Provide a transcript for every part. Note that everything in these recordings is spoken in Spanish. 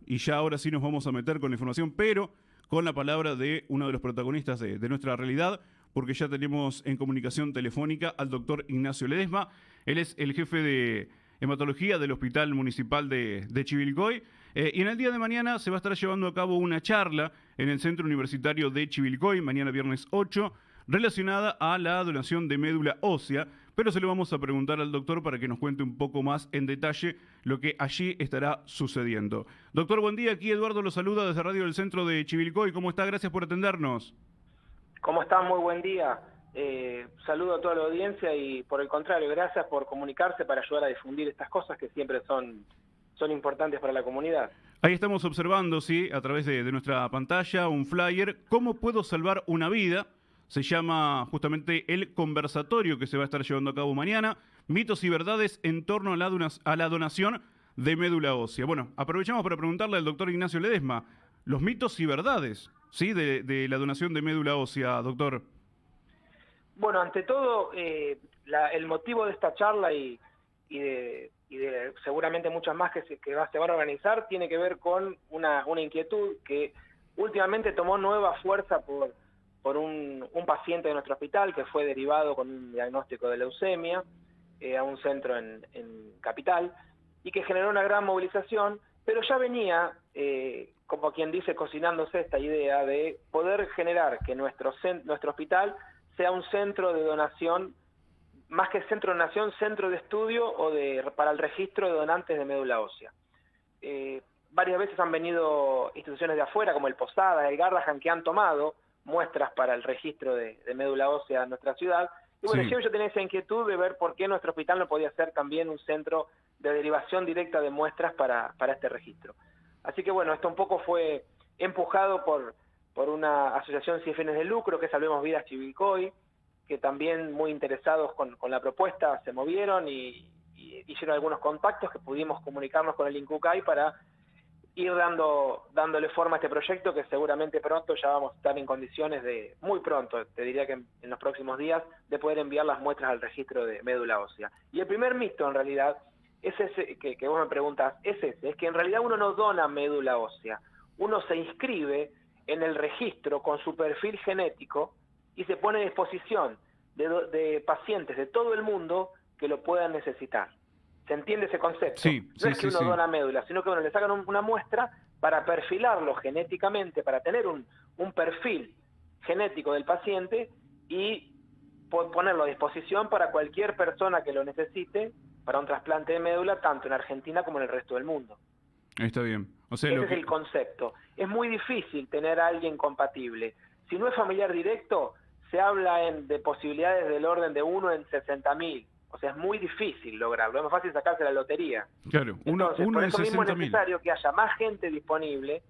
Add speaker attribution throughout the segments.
Speaker 1: y ya ahora sí nos vamos a meter con la información, pero con la palabra de uno de los protagonistas de nuestra realidad, porque ya tenemos en comunicación telefónica al doctor Ignacio Ledesma. Él es el jefe de hematología del Hospital Municipal de Chivilcoy. Y en el día de mañana se va a estar llevando a cabo una charla en el Centro Universitario de Chivilcoy, mañana viernes 8, relacionada a la donación de médula ósea, pero se lo vamos a preguntar al doctor para que nos cuente un poco más en detalle lo que allí estará sucediendo. Doctor, buen día, aquí Eduardo lo saluda desde Radio del Centro de Chivilcoy. ¿Cómo está? Gracias por atendernos.
Speaker 2: ¿Cómo están? Muy buen día. Saludo a toda la audiencia y por el contrario, gracias por comunicarse para ayudar a difundir estas cosas que siempre son importantes para la comunidad.
Speaker 1: Ahí estamos observando, sí, a través de nuestra pantalla, un flyer. ¿Cómo puedo salvar una vida? Se llama justamente el conversatorio que se va a estar llevando a cabo mañana. Mitos y verdades en torno a la donación de médula ósea. Bueno, aprovechamos para preguntarle al doctor Ignacio Ledesma, los mitos y verdades, ¿sí?, de la donación de médula ósea, doctor.
Speaker 2: Bueno, ante todo, el motivo de esta charla y de seguramente muchas más que se van a organizar tiene que ver con una inquietud que últimamente tomó nueva fuerza por un paciente de nuestro hospital que fue derivado con un diagnóstico de leucemia a un centro en Capital y que generó una gran movilización, pero ya venía, como quien dice, cocinándose esta idea de poder generar que nuestro hospital sea un centro de donación, más que centro de donación, centro de estudio para el registro de donantes de médula ósea. Varias veces han venido instituciones de afuera, como el Posada, el Garrahan, que han tomado muestras para el registro de médula ósea en nuestra ciudad. Y bueno,
Speaker 1: Sí.
Speaker 2: yo tenía esa inquietud de ver por qué nuestro hospital no podía ser también un centro de derivación directa de muestras para este registro. Así que bueno, esto un poco fue empujado por una asociación sin fines de lucro, que es Salvemos Vidas Chivilcoy, que también muy interesados con la propuesta se movieron y hicieron algunos contactos que pudimos comunicarnos con el INCUCAI para ir dándole forma a este proyecto, que seguramente pronto ya vamos a estar en condiciones muy pronto, te diría que en los próximos días, de poder enviar las muestras al registro de médula ósea. Y el primer mito en realidad es ese que vos me preguntas, es que en realidad uno no dona médula ósea, uno se inscribe en el registro con su perfil genético y se pone a disposición de pacientes de todo el mundo que lo puedan necesitar. ¿Se entiende ese concepto?
Speaker 1: Sí,
Speaker 2: no es que uno dona médula, sino que le sacan una muestra para perfilarlo genéticamente, para tener un perfil genético del paciente y ponerlo a disposición para cualquier persona que lo necesite para un trasplante de médula, tanto en Argentina como en el resto del mundo.
Speaker 1: Está bien. O sea,
Speaker 2: ese es el concepto. Es muy difícil tener a alguien compatible. Si no es familiar directo, se habla de posibilidades del orden de 1 en 60.000. O sea, es muy difícil lograrlo. Es más fácil sacarse la lotería.
Speaker 1: Claro, uno
Speaker 2: por
Speaker 1: en
Speaker 2: eso mismo es
Speaker 1: 60.000.
Speaker 2: necesario que haya más gente disponible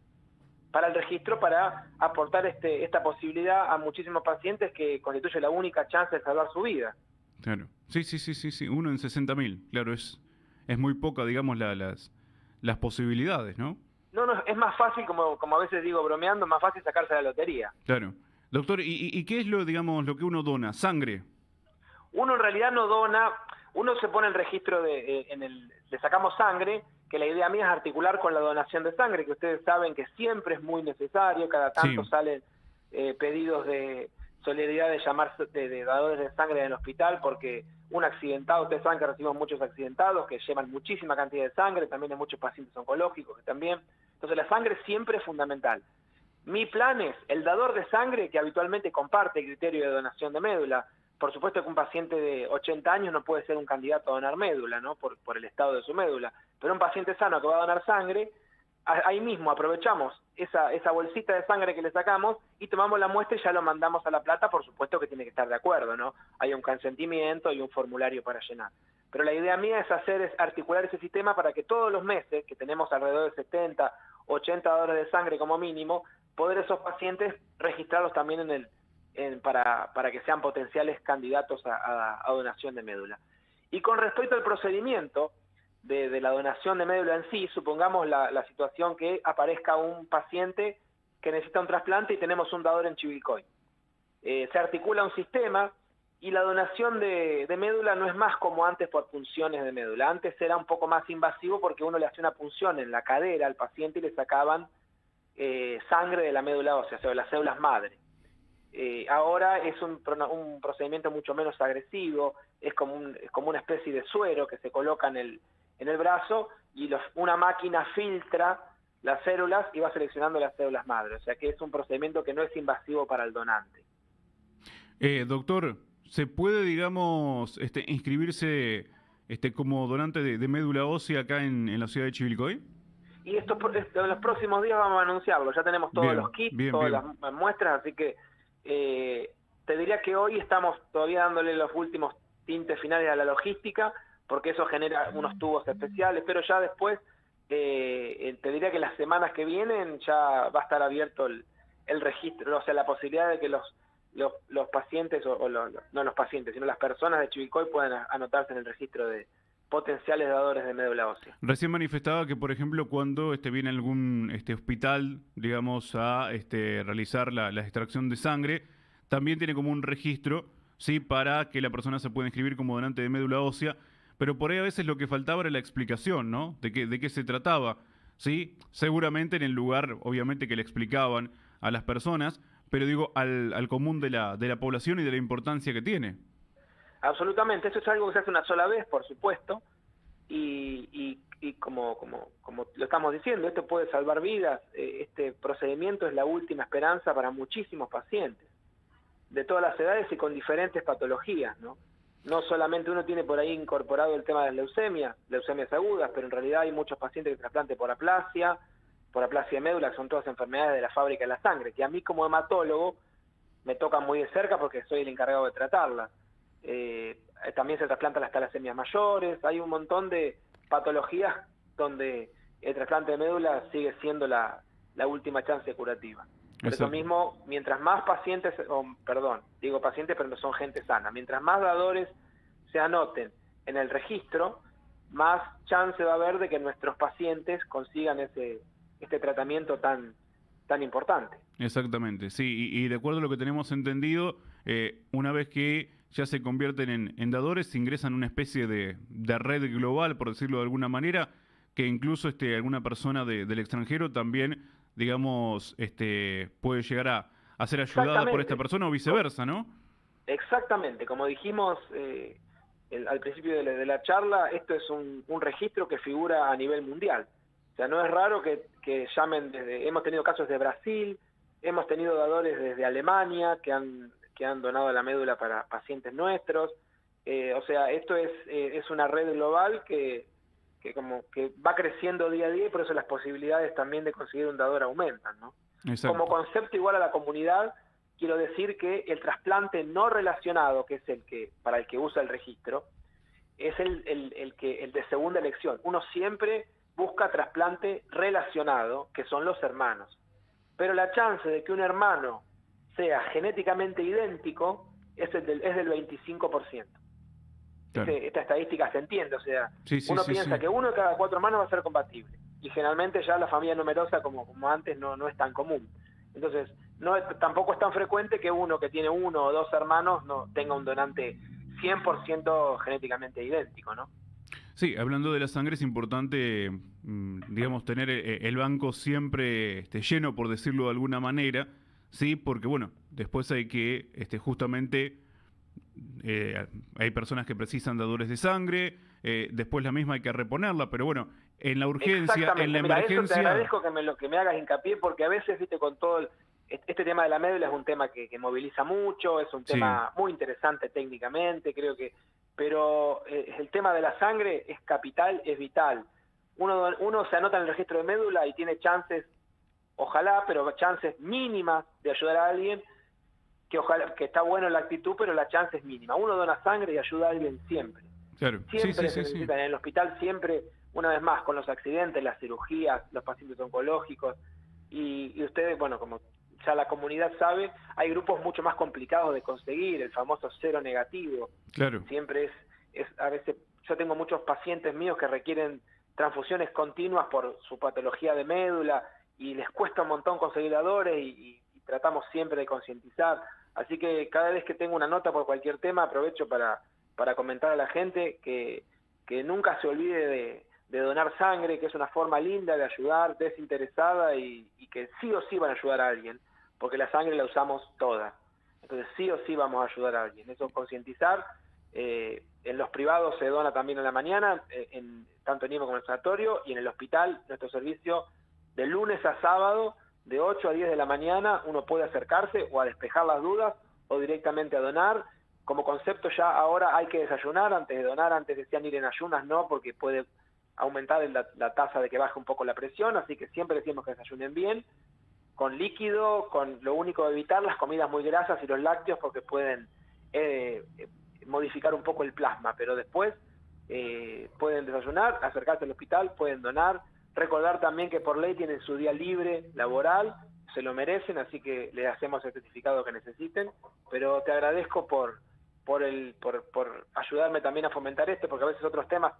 Speaker 2: para el registro, para aportar esta posibilidad a muchísimos pacientes que constituye la única chance de salvar su vida.
Speaker 1: Claro. Sí. 1 en 60.000. Claro, es muy poca, digamos, las posibilidades, ¿no?
Speaker 2: No, es más fácil, como a veces digo bromeando, más fácil sacarse la lotería.
Speaker 1: Claro. Doctor, ¿y qué es lo que uno dona? ¿Sangre?
Speaker 2: Uno en realidad no dona, uno se pone en registro le sacamos sangre, que la idea mía es articular con la donación de sangre, que ustedes saben que siempre es muy necesario, cada tanto salen pedidos de solidaridad de dadores de sangre en el hospital, porque un accidentado, ustedes saben que recibimos muchos accidentados que llevan muchísima cantidad de sangre, también hay muchos pacientes oncológicos que también, entonces la sangre siempre es fundamental. Mi plan es el dador de sangre que habitualmente comparte el criterio de donación de médula. Por supuesto que un paciente de 80 años no puede ser un candidato a donar médula, ¿no? Por el estado de su médula. Pero un paciente sano que va a donar sangre, ahí mismo aprovechamos esa bolsita de sangre que le sacamos y tomamos la muestra y ya lo mandamos a La Plata. Por supuesto que tiene que estar de acuerdo, ¿no? Hay un consentimiento y un formulario para llenar. Pero la idea mía es articular ese sistema para que todos los meses, que tenemos alrededor de 70, 80 dadores de sangre como mínimo, poder esos pacientes registrarlos también para que sean potenciales candidatos a donación de médula. Y con respecto al procedimiento de la donación de médula en sí, supongamos la situación que aparezca un paciente que necesita un trasplante y tenemos un dador en Chivilcoy. Se articula un sistema Y la donación de médula no es más como antes por punciones de médula. Antes era un poco más invasivo porque uno le hacía una punción en la cadera al paciente y le sacaban sangre de la médula ósea, o sea, de las células madre. Ahora es un procedimiento mucho menos agresivo, es como una especie de suero que se coloca en el brazo y una máquina filtra las células y va seleccionando las células madre. O sea que es un procedimiento que no es invasivo para el donante.
Speaker 1: Doctor, ¿se puede, digamos, inscribirse como donante de médula ósea acá en la ciudad de Chivilcoy?
Speaker 2: Y en los próximos días vamos a anunciarlo. Ya tenemos todos los kits, todas las muestras, así que te diría que hoy estamos todavía dándole los últimos tintes finales a la logística, porque eso genera unos tubos especiales, pero ya después, te diría que las semanas que vienen ya va a estar abierto el registro, o sea, la posibilidad de que los pacientes, no los pacientes, sino las personas de Chivilcoy puedan anotarse en el registro de potenciales dadores de médula ósea.
Speaker 1: Recién manifestaba que, por ejemplo, cuando viene algún hospital, digamos, a realizar la extracción de sangre, también tiene como un registro, ¿sí?, para que la persona se pueda inscribir como donante de médula ósea, pero por ahí a veces lo que faltaba era la explicación, ¿no?, de qué se trataba, ¿sí? Seguramente en el lugar, obviamente, que le explicaban a las personas, pero digo, al común de la población y de la importancia que tiene.
Speaker 2: Absolutamente, eso es algo que se hace una sola vez, por supuesto, y como lo estamos diciendo, esto puede salvar vidas. Este procedimiento es la última esperanza para muchísimos pacientes, de todas las edades y con diferentes patologías, ¿no? No solamente uno tiene por ahí incorporado el tema de leucemias agudas, pero en realidad hay muchos pacientes que trasplantan por aplasia de médula, que son todas enfermedades de la fábrica de la sangre, que a mí como hematólogo me tocan muy de cerca porque soy el encargado de tratarlas. También se trasplantan las talasemias mayores, hay un montón de patologías donde el trasplante de médula sigue siendo la última chance curativa. Por eso mismo, mientras más pacientes, digo pacientes pero no son gente sana, mientras más dadores se anoten en el registro, más chance va a haber de que nuestros pacientes consigan este tratamiento tan importante.
Speaker 1: Exactamente, sí, y de acuerdo a lo que tenemos entendido, una vez que ya se convierten en dadores, se ingresan en una especie de red global, por decirlo de alguna manera, que incluso alguna persona del extranjero también, digamos, puede llegar a ser ayudada por esta persona o viceversa, ¿no?
Speaker 2: Exactamente, como dijimos al principio de la charla, esto es un registro que figura a nivel mundial. O sea, no es raro que llamen hemos tenido casos de Brasil, hemos tenido dadores desde Alemania que han donado la médula para pacientes nuestros. O sea, esto es una red global que va creciendo día a día y por eso las posibilidades también de conseguir un dador aumentan, ¿no?
Speaker 1: Exacto.
Speaker 2: Como concepto igual a la comunidad, quiero decir que el trasplante no relacionado, que es para el que usa el registro, es el de segunda elección. Uno siempre busca trasplante relacionado, que son los hermanos. Pero la chance de que un hermano sea genéticamente idéntico es del 25%. Claro. Esta estadística se entiende, o sea, uno piensa que 1 de cada 4 hermanos va a ser compatible, y generalmente ya la familia numerosa como antes no es tan común. Entonces, tampoco es tan frecuente que uno que tiene 1 o 2 hermanos no tenga un donante 100% genéticamente idéntico, ¿no?
Speaker 1: Sí, hablando de la sangre es importante, digamos, tener el banco siempre lleno, por decirlo de alguna manera, sí, porque bueno, después hay que justamente hay personas que precisan dadores de sangre, después la misma hay que reponerla, pero bueno, en la urgencia, en la emergencia...
Speaker 2: Eso te agradezco que me hagas hincapié, porque a veces, viste, con todo este tema de la médula es un tema que moviliza mucho, es un tema muy interesante técnicamente, creo que... Pero el tema de la sangre es capital, es vital. Uno se anota en el registro de médula y tiene chances, ojalá, pero chances mínimas de ayudar a alguien, que está bueno la actitud, pero la chance es mínima. Uno dona sangre y ayuda a alguien siempre.
Speaker 1: Claro.
Speaker 2: Siempre se necesitan. En el hospital siempre, una vez más, con los accidentes, las cirugías, los pacientes oncológicos, y ustedes, bueno, como ya la comunidad sabe, hay grupos mucho más complicados de conseguir, el famoso cero negativo.
Speaker 1: Claro.
Speaker 2: Siempre a veces, yo tengo muchos pacientes míos que requieren transfusiones continuas por su patología de médula, y les cuesta un montón conseguir dadores, y tratamos siempre de concientizar. Así que cada vez que tengo una nota por cualquier tema, aprovecho para comentar a la gente que nunca se olvide de donar sangre, que es una forma linda de ayudar, desinteresada, y que sí o sí van a ayudar a alguien, porque la sangre la usamos toda. Entonces sí o sí vamos a ayudar a alguien. Eso concientizar. En los privados se dona también en la mañana, tanto en IMA como en el sanatorio, y en el hospital, nuestro servicio de lunes a sábado, de 8 a 10 de la mañana, uno puede acercarse o a despejar las dudas o directamente a donar. Como concepto ya ahora hay que desayunar antes de donar. Antes decían ir en ayunas, no, porque puede aumentar la tasa de que baje un poco la presión, así que siempre decimos que desayunen bien, con líquido, con lo único de evitar las comidas muy grasas y los lácteos, porque pueden modificar un poco el plasma, pero después pueden desayunar, acercarse al hospital, pueden donar. Recordar también que por ley tienen su día libre laboral, se lo merecen, así que les hacemos el certificado que necesiten, pero te agradezco por ayudarme también a fomentar esto, porque a veces otros temas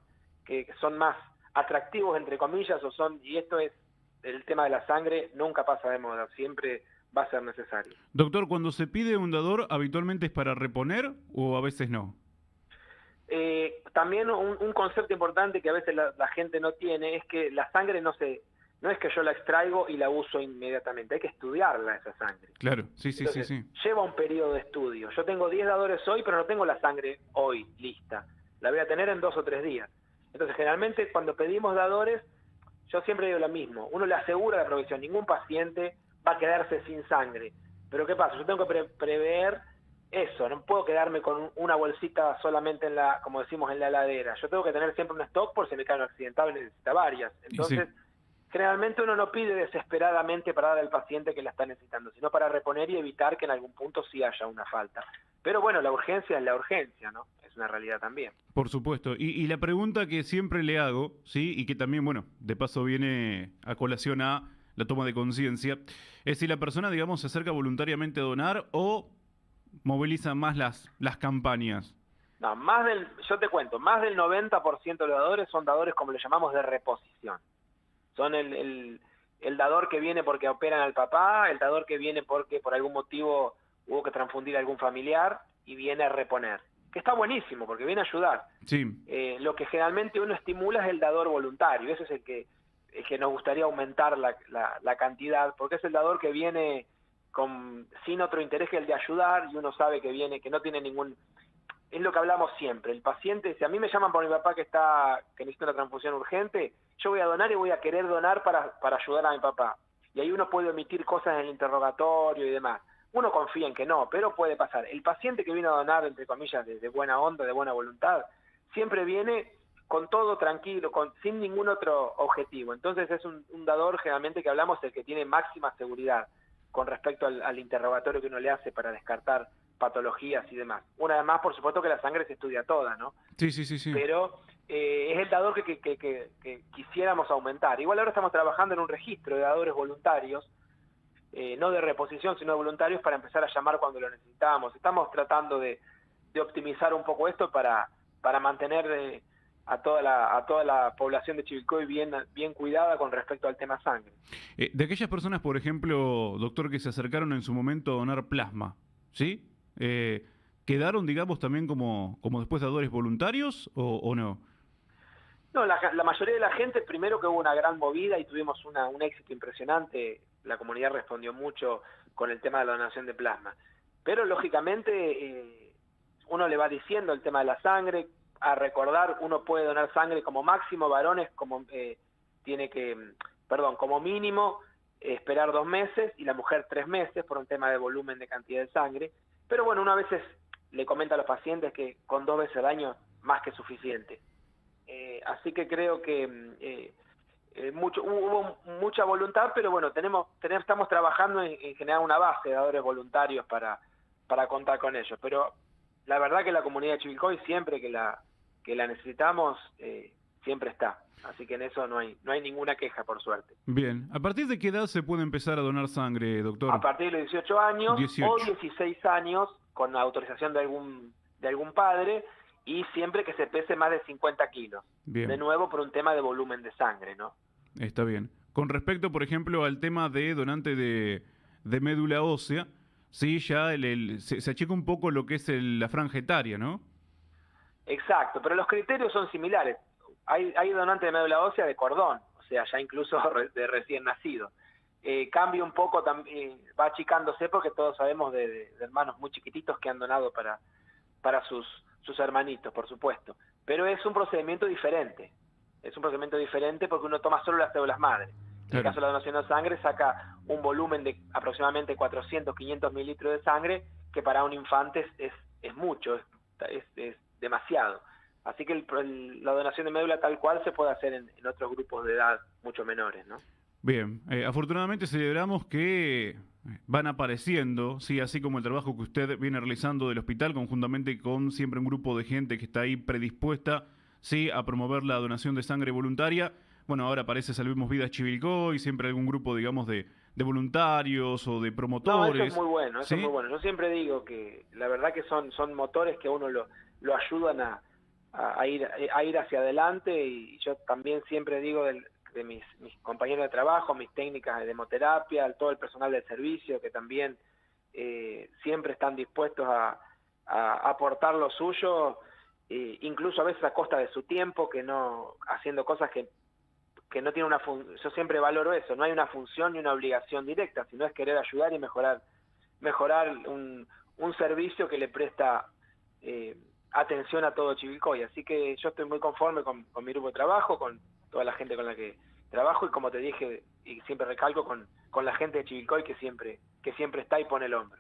Speaker 2: que son más atractivos, entre comillas, y esto es el tema de la sangre, nunca pasa de moda, siempre va a ser necesario.
Speaker 1: Doctor, cuando se pide un dador, ¿habitualmente es para reponer o a veces no?
Speaker 2: También un concepto importante que a veces la gente no tiene es que la sangre no es que yo la extraigo y la uso inmediatamente, hay que estudiarla esa sangre.
Speaker 1: Claro, sí.
Speaker 2: Lleva un periodo de estudio. Yo tengo 10 dadores hoy, pero no tengo la sangre hoy lista. La voy a tener en 2 o 3 días. Entonces, generalmente cuando pedimos dadores, yo siempre digo lo mismo, uno le asegura la provisión, ningún paciente va a quedarse sin sangre. Pero ¿qué pasa? Yo tengo que prever eso, no puedo quedarme con una bolsita solamente como decimos, en la heladera. Yo tengo que tener siempre un stock por si me cae un accidentado y necesita varias. Entonces, generalmente uno no pide desesperadamente para dar al paciente que la está necesitando, sino para reponer y evitar que en algún punto sí haya una falta. Pero bueno, la urgencia es la urgencia, ¿no? Es una realidad también.
Speaker 1: Por supuesto. Y la pregunta que siempre le hago, ¿sí? Y que también, bueno, de paso viene a colación a la toma de conciencia, es si la persona, digamos, se acerca voluntariamente a donar o moviliza más las campañas.
Speaker 2: No, yo te cuento, más del 90% de los dadores son dadores, como le llamamos, de reposición. Son el dador que viene porque operan al papá, el dador que viene porque por algún motivo hubo que transfundir a algún familiar y viene a reponer. Que está buenísimo, porque viene a ayudar.
Speaker 1: Sí.
Speaker 2: Lo que generalmente uno estimula es el dador voluntario. Ese es el que nos gustaría aumentar la cantidad, porque es el dador que viene sin otro interés que el de ayudar, y uno sabe que viene, que no tiene ningún... Es lo que hablamos siempre. El paciente, si a mí me llaman por mi papá que necesita una transfusión urgente, yo voy a donar y voy a querer donar para ayudar a mi papá. Y ahí uno puede omitir cosas en el interrogatorio y demás. Uno confía en que no, pero puede pasar. El paciente que viene a donar, entre comillas, de buena onda, de buena voluntad, siempre viene con todo tranquilo, sin ningún otro objetivo. Entonces es un dador, generalmente, que hablamos, el que tiene máxima seguridad con respecto al interrogatorio que uno le hace para descartar patologías y demás. Una vez más, por supuesto que la sangre se estudia toda, ¿no?
Speaker 1: Sí.
Speaker 2: Pero es el dador que quisiéramos aumentar. Igual ahora estamos trabajando en un registro de dadores voluntarios, no de reposición, sino de voluntarios, para empezar a llamar cuando lo necesitamos. Estamos tratando de optimizar un poco esto para mantener a toda la población de Chivilcoy bien cuidada con respecto al tema sangre.
Speaker 1: De aquellas personas, por ejemplo, doctor, que se acercaron en su momento a donar plasma, ¿sí? ¿Quedaron, digamos, también como después dadores voluntarios o no?
Speaker 2: No, la mayoría de la gente, primero que hubo una gran movida y tuvimos un éxito impresionante, la comunidad respondió mucho con el tema de la donación de plasma. Pero, lógicamente, uno le va diciendo el tema de la sangre. A recordar, uno puede donar sangre como máximo, varones como como mínimo esperar 2 meses y la mujer 3 meses por un tema de volumen de cantidad de sangre. Pero bueno, uno a veces le comenta a los pacientes que con 2 veces al año más que suficiente. Así que creo que hubo mucha voluntad, pero bueno, estamos trabajando en generar una base de dadores voluntarios para contar con ellos. Pero la verdad que la comunidad de Chivilcoy, siempre que la necesitamos, siempre está. Así que en eso no hay ninguna queja, por suerte.
Speaker 1: Bien. ¿A partir de qué edad se puede empezar a donar sangre, doctor?
Speaker 2: A partir de los 18 años
Speaker 1: 18.
Speaker 2: o 16 años, con la autorización de algún padre, y siempre que se pese más de 50 kilos.
Speaker 1: Bien.
Speaker 2: De nuevo, por un tema de volumen de sangre, ¿no?
Speaker 1: Está bien. Con respecto, por ejemplo, al tema de donante de médula ósea, sí, ya se achica un poco lo que es la franja etaria, ¿no?
Speaker 2: Exacto, pero los criterios son similares. Hay donantes de médula ósea de cordón, o sea, ya incluso de recién nacido. Cambia un poco, va achicándose porque todos sabemos de hermanos muy chiquititos que han donado para sus hermanitos, por supuesto. Pero es un procedimiento diferente. Es un procedimiento diferente porque uno toma solo las células madre. En el caso de la donación de sangre saca un volumen de aproximadamente 400, 500 mililitros de sangre, que para un infante es mucho, es demasiado. Así que la donación de médula tal cual se puede hacer en otros grupos de edad mucho menores, ¿no?
Speaker 1: Bien, afortunadamente celebramos que van apareciendo, sí, así como el trabajo que usted viene realizando del hospital, conjuntamente con siempre un grupo de gente que está ahí predispuesta, sí, a promover la donación de sangre voluntaria. Bueno, ahora aparece Salvemos Vidas Chivilcoy, siempre algún grupo, digamos, de voluntarios o de promotores.
Speaker 2: No, eso es muy bueno, eso
Speaker 1: ¿sí?
Speaker 2: es muy bueno. Yo siempre digo que la verdad que son motores que a uno lo ayudan a ir hacia adelante, y yo también siempre digo de mis compañeros de trabajo, mis técnicas de hemoterapia, todo el personal del servicio que también siempre están dispuestos a aportar lo suyo, incluso a veces a costa de su tiempo, que no haciendo cosas que no tiene una función. Yo siempre valoro eso, no hay una función ni una obligación directa, sino es querer ayudar y mejorar un servicio que le presta atención a todo Chivilcoy. Así que yo estoy muy conforme con mi grupo de trabajo, con toda la gente con la que trabajo, y como te dije y siempre recalco, con la gente de Chivilcoy que siempre está y pone el hombro.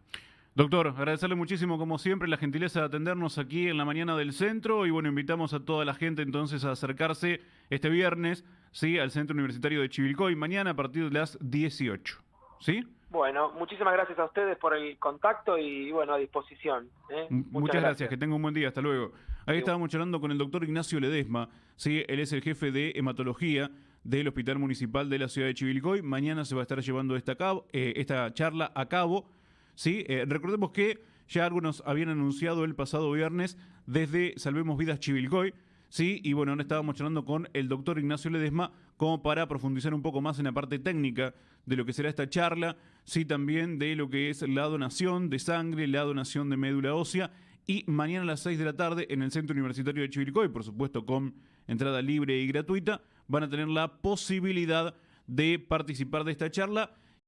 Speaker 1: Doctor, agradecerle muchísimo como siempre la gentileza de atendernos aquí en la mañana del centro, y bueno, invitamos a toda la gente entonces a acercarse este viernes, sí, al Centro Universitario de Chivilcoy, mañana a partir de las 18, ¿sí?
Speaker 2: Bueno, muchísimas gracias a ustedes por el contacto y bueno, a disposición.
Speaker 1: Muchas gracias, que tenga un buen día, hasta luego. Ahí estábamos charlando con el doctor Ignacio Ledesma, ¿sí? Él es el jefe de hematología del Hospital Municipal de la ciudad de Chivilcoy. Mañana se va a estar llevando esta charla a cabo, ¿sí? Recordemos que ya algunos habían anunciado el pasado viernes desde Salvemos Vidas Chivilcoy, ¿sí? Y bueno, ahora estábamos charlando con el doctor Ignacio Ledesma como para profundizar un poco más en la parte técnica de lo que será esta charla, sí, también de lo que es la donación de sangre, la donación de médula ósea, y mañana a las 6 de la tarde en el Centro Universitario de Chivilcoy, por supuesto con entrada libre y gratuita, van a tener la posibilidad de participar de esta charla.